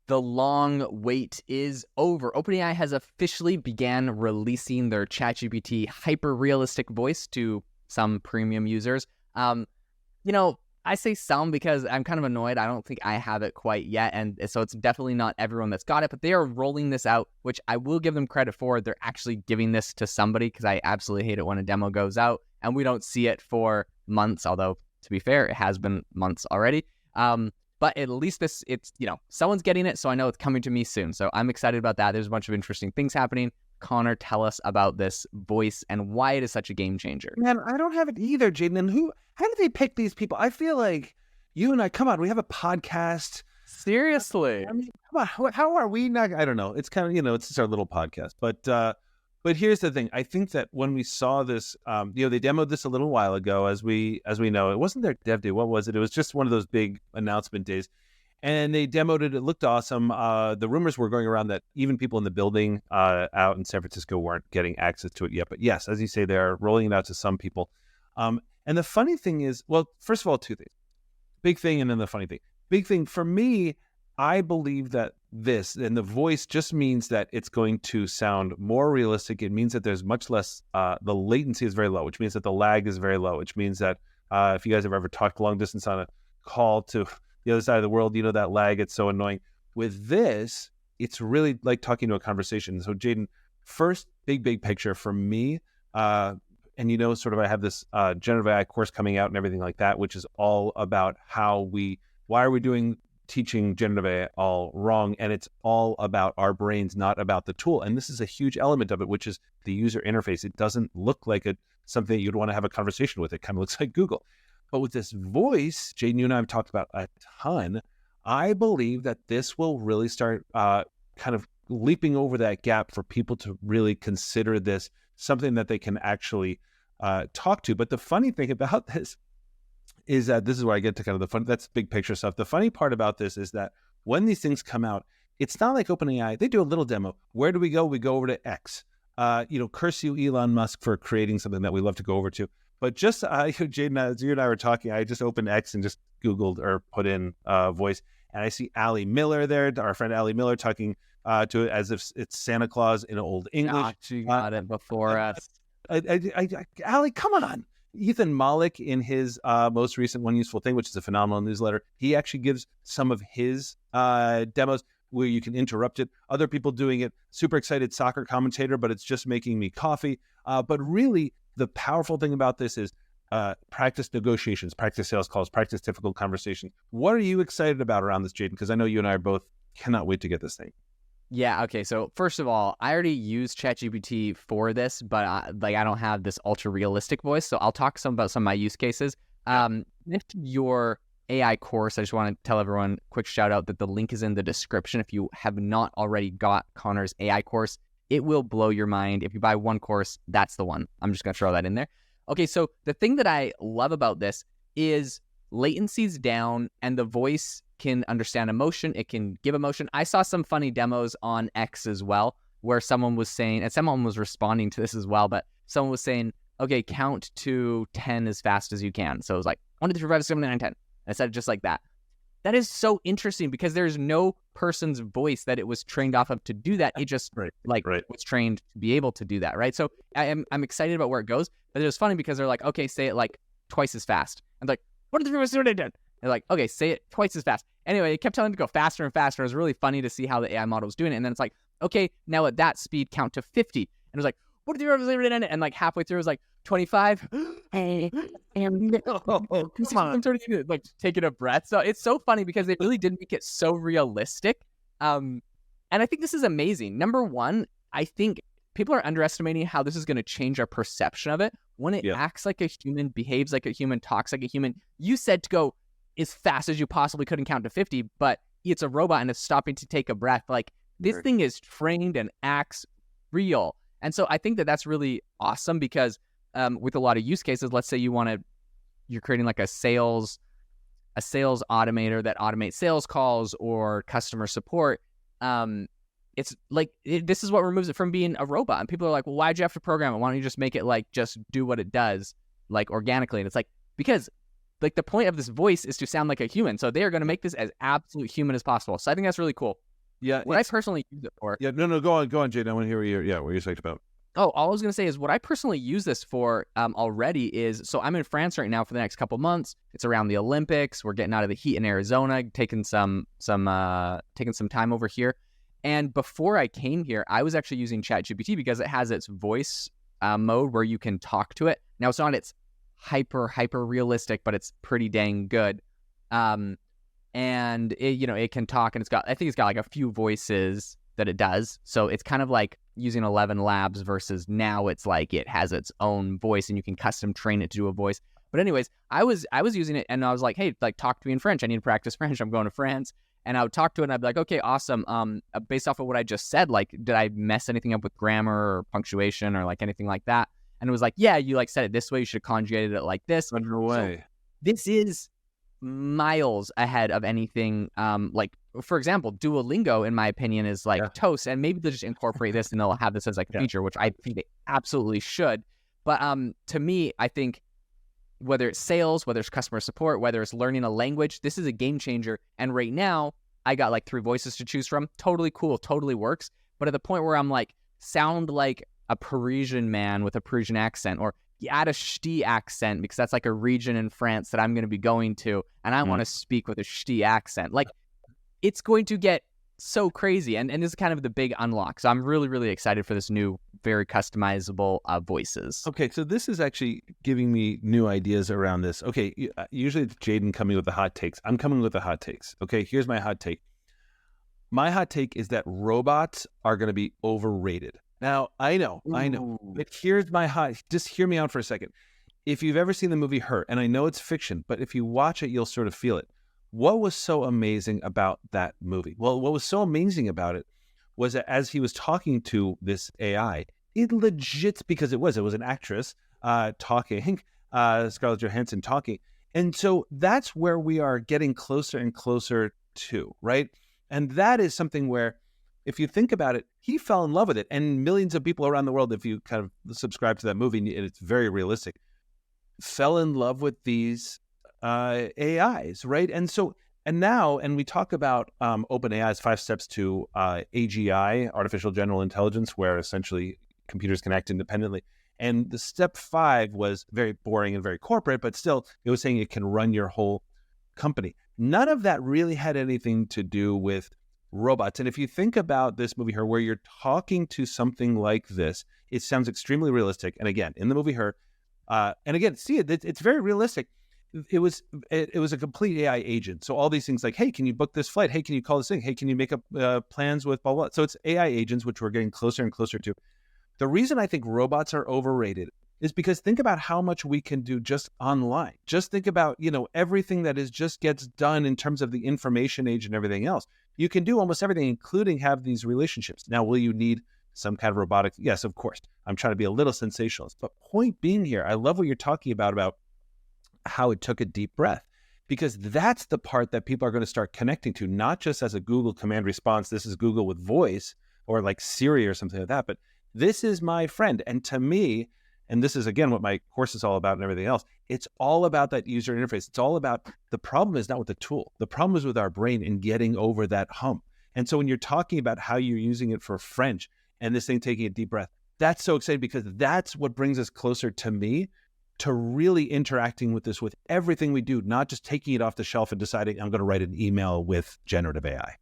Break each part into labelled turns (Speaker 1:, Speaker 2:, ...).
Speaker 1: The long wait is over. OpenAI has officially began releasing their ChatGPT hyper-realistic voice to some premium users. I say some because I'm kind of annoyed. I don't think I have it quite yet, and so it's definitely not everyone that's got it, but they are rolling this out, which I will give them credit for. They're actually giving this to somebody, because I absolutely hate it when a demo goes out and we don't see it for months, although, to be fair, it has been months already. But at least someone's getting it, so I know it's coming to me soon. So I'm excited about that. There's a bunch of interesting things happening. Connor, tell us about this voice and why it is such a game changer.
Speaker 2: Man, I don't have it either, Jaden. And how do they pick these people? I feel like you and I, come on, we have a podcast.
Speaker 1: Seriously.
Speaker 2: I mean, come on, how are we not? I don't know. It's kind of, it's just our little podcast. But here's the thing. I think that when we saw this, they demoed this a little while ago, as we know. It wasn't their dev day. What was it? It was just one of those big announcement days. And they demoed it. It looked awesome. The rumors were going around that even people in the building out in San Francisco weren't getting access to it yet. But yes, as you say, they're rolling it out to some people. And the funny thing is, well, first of all, two things. Big thing and then the funny thing. Big thing for me, I believe that this and the voice just means that it's going to sound more realistic. It means that there's much less, the latency is very low, which means that the lag is very low, which means that if you guys have ever talked long distance on a call to the other side of the world, that lag, it's so annoying. With this, it's really like talking to a conversation. So Jaden, first big picture for me, and sort of I have this generative AI course coming out and everything like that, which is all about why are we doing teaching generative AI all wrong, and it's all about our brains, not about the tool. And this is a huge element of it, which is the user interface. It doesn't look like something that you'd want to have a conversation with. It kind of looks like Google. But with this voice, Jaden, you and I have talked about a ton. I believe that this will really start kind of leaping over that gap for people to really consider this something that they can actually talk to. But the funny thing about this is that this is where I get to kind of the fun. That's big picture stuff. The funny part about this is that when these things come out, it's not like OpenAI. They do a little demo. Where do we go? We go over to X. Curse you, Elon Musk, for creating something that we love to go over to. But just, Jaden, as you and I were talking, I just opened X and just Googled or put in voice. And I see Ali Miller there, our friend Ali Miller, talking to it as if it's Santa Claus in Old English.
Speaker 1: She got it before us.
Speaker 2: Ali, come on. Ethan Malik, in his most recent One Useful Thing, which is a phenomenal newsletter, he actually gives some of his demos where you can interrupt it. Other people doing it. Super excited soccer commentator, but it's just making me coffee. But really, the powerful thing about this is practice negotiations, practice sales calls, practice difficult conversations. What are you excited about around this, Jaden? Because I know you and I both cannot wait to get this thing.
Speaker 1: Yeah, okay. So first of all, I already used ChatGPT for this, but I don't have this ultra realistic voice. So I'll talk about some of my use cases. If your AI course, I just want to tell everyone, quick shout out that the link is in the description. If you have not already got Connor's AI course, it will blow your mind. If you buy one course, that's the one. I'm just going to throw that in there. Okay, so the thing that I love about this is latency's down and the voice can understand emotion. It can give emotion. I saw some funny demos on X as well, where someone was saying, and someone was responding to this as well, but someone was saying, okay, count to 10 as fast as you can. So it was like 1, 2, 3, 4, 5, 6, 7, 8, 9, 10. I said it just like that. That is so interesting because there's no person's voice that it was trained off of to do that. It just was trained to be able to do that, right? So I'm excited about where it goes, but it was funny because they're like, okay, say it like twice as fast. I'm like, what are the people doing? They're like, okay, say it twice as fast. Anyway, it kept telling them to go faster and faster. It was really funny to see how the AI model was doing it. And then it's like, okay, now at that speed, count to 50. And it was like, what are the people doing? And like halfway through, it was like 25. Like taking a breath. So it's so funny because they really did make it so realistic. And I think this is amazing. Number one, I think people are underestimating how this is going to change our perception of it. When it acts like a human, behaves like a human, talks like a human, you said to go as fast as you possibly could and count to 50, but it's a robot and it's stopping to take a breath. Like this thing is trained and acts real. And so I think that that's really awesome because with a lot of use cases, let's say you're creating like a sales automator that automates sales calls or customer support. It's like, this is what removes it from being a robot. And people are like, well, why'd you have to program it? Why don't you just make it like, just do what it does, like organically? And it's like, because like the point of this voice is to sound like a human. So they are going to make this as absolute human as possible. So I think that's really cool.
Speaker 2: Yeah,
Speaker 1: What I personally use it for.
Speaker 2: yeah. No, go on, Jade. I want to hear what you're talking about.
Speaker 1: Oh, all I was going to say is what I personally use this for already is, so I'm in France right now for the next couple months. It's around the Olympics. We're getting out of the heat in Arizona, taking some time over here. And before I came here, I was actually using ChatGPT because it has its voice mode where you can talk to it. Now, it's not its hyper realistic, but it's pretty dang good. And it can talk, and I think it's got like a few voices that it does. So it's kind of like using 11 Labs versus now it's like it has its own voice and you can custom train it to do a voice. But anyways, I was using it and I was like, hey, like talk to me in French. I need to practice French. I'm going to France. And I would talk to it and I'd be like, okay, awesome. Based off of what I just said, like, did I mess anything up with grammar or punctuation or like anything like that? And it was like, yeah, you like said it this way. You should have conjugated it like this.
Speaker 2: Underway.
Speaker 1: So this is miles ahead of anything. Like, for example, Duolingo, in my opinion, is like toast, and maybe they'll just incorporate this and they'll have this as like a feature, which I think they absolutely should. But to me, I think whether it's sales, whether it's customer support, whether it's learning a language, this is a game changer. And right now, I got like 3 voices to choose from. Totally cool, totally works. But at the point where I'm like, sound like a Parisian man with a Parisian accent, or add a ch'ti accent because that's like a region in France that I'm going to be going to, and I want to speak with a ch'ti accent. Like, it's going to get so crazy, and this is kind of the big unlock. So I'm really, really excited for this new, very customizable voices.
Speaker 2: Okay, so this is actually giving me new ideas around this. Okay, usually it's Jaden coming with the hot takes. I'm coming with the hot takes. Okay, here's my hot take. My hot take is that robots are going to be overrated. Now, I know, but here's my just hear me out for a second. If you've ever seen the movie Her, and I know it's fiction, but if you watch it, you'll sort of feel it. What was so amazing about that movie? Well, what was so amazing about it was that as he was talking to this AI, it legit, because it was an actress talking, Scarlett Johansson talking. And so that's where we are getting closer and closer to, right? And that is something where, if you think about it, he fell in love with it. And millions of people around the world, if you kind of subscribe to that movie, and it's very realistic, fell in love with these AIs, right? And we talk about OpenAI's 5 steps to AGI, artificial general intelligence, where essentially computers can act independently. And the step 5 was very boring and very corporate, but still, it was saying it can run your whole company. None of that really had anything to do with robots. And if you think about this movie Her, where you're talking to something like this, it sounds extremely realistic. And again, in the movie Her, and again, see it's very realistic. It was a complete AI agent. So all these things like, hey, can you book this flight? Hey, can you call this thing? Hey, can you make up plans with blah, blah. So it's AI agents, which we're getting closer and closer to. The reason I think robots are overrated is because think about how much we can do just online. Just think about, everything that just gets done in terms of the information age and everything else. You can do almost everything, including have these relationships. Now, will you need some kind of robotics? Yes, of course. I'm trying to be a little sensationalist. But point being here, I love what you're talking about how it took a deep breath, because that's the part that people are going to start connecting to, not just as a Google command response. This is Google with voice, or like Siri or something like that. But this is my friend. And to me, and this is, again, what my course is all about and everything else, it's all about that user interface. It's all about, the problem is not with the tool. The problem is with our brain in getting over that hump. And so when you're talking about how you're using it for French and this thing taking a deep breath, that's so exciting, because that's what brings us closer, to me, to really interacting with this with everything we do, not just taking it off the shelf and deciding I'm going to write an email with generative AI.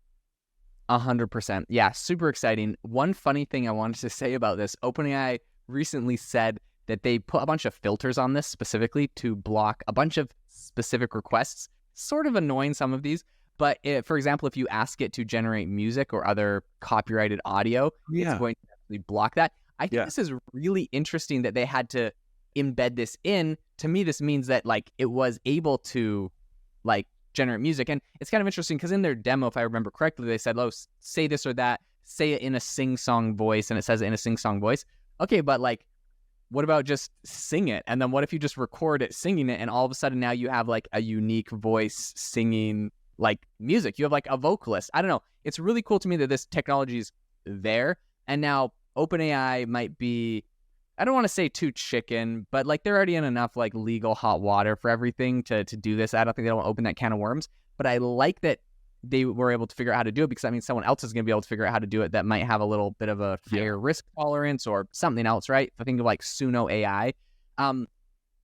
Speaker 1: 100%. Yeah, super exciting. One funny thing I wanted to say about this, OpenAI recently said that they put a bunch of filters on this specifically to block a bunch of specific requests. Sort of annoying, some of these. But for example, if you ask it to generate music or other copyrighted audio, it's going to actually block that. I think this is really interesting that they had to embed this in. To me, this means that like it was able to like generate music. And it's kind of interesting because in their demo, if I remember correctly, they said, oh, say this or that, say it in a sing-song voice, and it says it in a sing-song voice. Okay, but like, what about just sing it? And then what if you just record it singing it, and all of a sudden now you have like a unique voice singing like music. You have like a vocalist. I don't know. It's really cool to me that this technology is there. And now OpenAI might be, I don't want to say too chicken, but like they're already in enough like legal hot water for everything to do this. I don't think they don't open that can of worms. But I like that they were able to figure out how to do it, because that means someone else is going to be able to figure out how to do it that might have a little bit of a higher risk tolerance or something else, right? I think of like Suno AI. And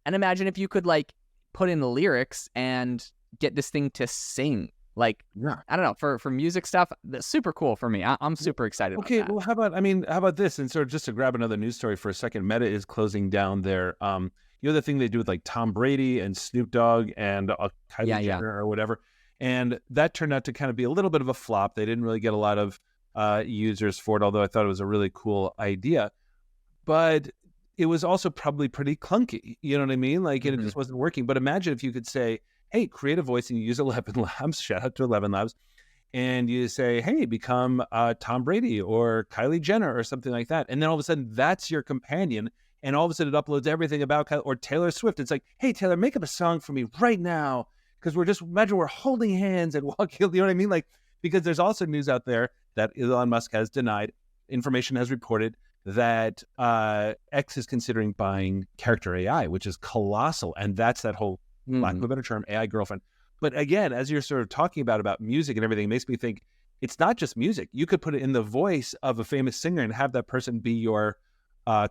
Speaker 1: imagine if you could like put in the lyrics and get this thing to sing. Like, I don't know, for music stuff, that's super cool for me. I'm super excited about that.
Speaker 2: Well, how about this? And sort of just to grab another news story for a second, Meta is closing down their, the thing they do with like Tom Brady and Snoop Dogg and Kylie Jenner or whatever. And that turned out to kind of be a little bit of a flop. They didn't really get a lot of users for it, although I thought it was a really cool idea. But it was also probably pretty clunky. You know what I mean? Like, it just wasn't working. But imagine if you could say, hey, create a voice, and you use 11 Labs, shout out to 11 Labs, and you say, hey, become Tom Brady or Kylie Jenner or something like that. And then all of a sudden, that's your companion. And all of a sudden, it uploads everything about Kylie or Taylor Swift. It's like, hey, Taylor, make up a song for me right now. Because imagine we're holding hands and walking, you know what I mean? Like, because there's also news out there that Elon Musk has denied, information has reported that X is considering buying character AI, which is colossal. And that's that whole, lack of a better term, AI girlfriend. But again, as you're sort of talking about music and everything, it makes me think it's not just music. You could put it in the voice of a famous singer and have that person be your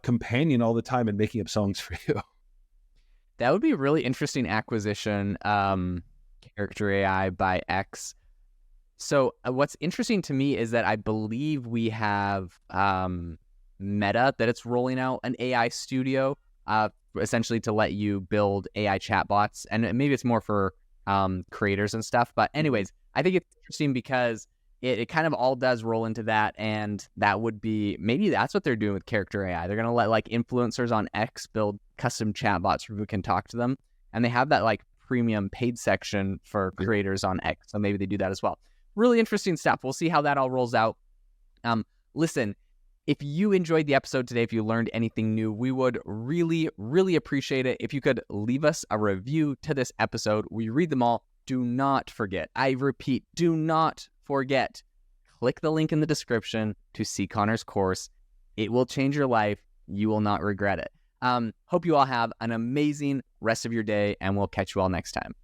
Speaker 2: companion all the time and making up songs for you.
Speaker 1: That would be a really interesting acquisition, character AI by X. So what's interesting to me is that I believe we have Meta, that it's rolling out an AI studio, essentially to let you build AI chatbots. And maybe it's more for creators and stuff. But anyways, I think it's interesting because it kind of all does roll into that. And that would be, maybe that's what they're doing with character AI. They're going to let like influencers on X build custom chatbots where we can talk to them. And they have that like premium paid section for creators on X. So maybe they do that as well. Really interesting stuff. We'll see how that all rolls out. Listen, if you enjoyed the episode today, if you learned anything new, we would really, really appreciate it if you could leave us a review to this episode. We read them all. Do not forget, I repeat, do not forget, click the link in the description to see Connor's course. It will change your life. You will not regret it. Hope you all have an amazing rest of your day, and we'll catch you all next time.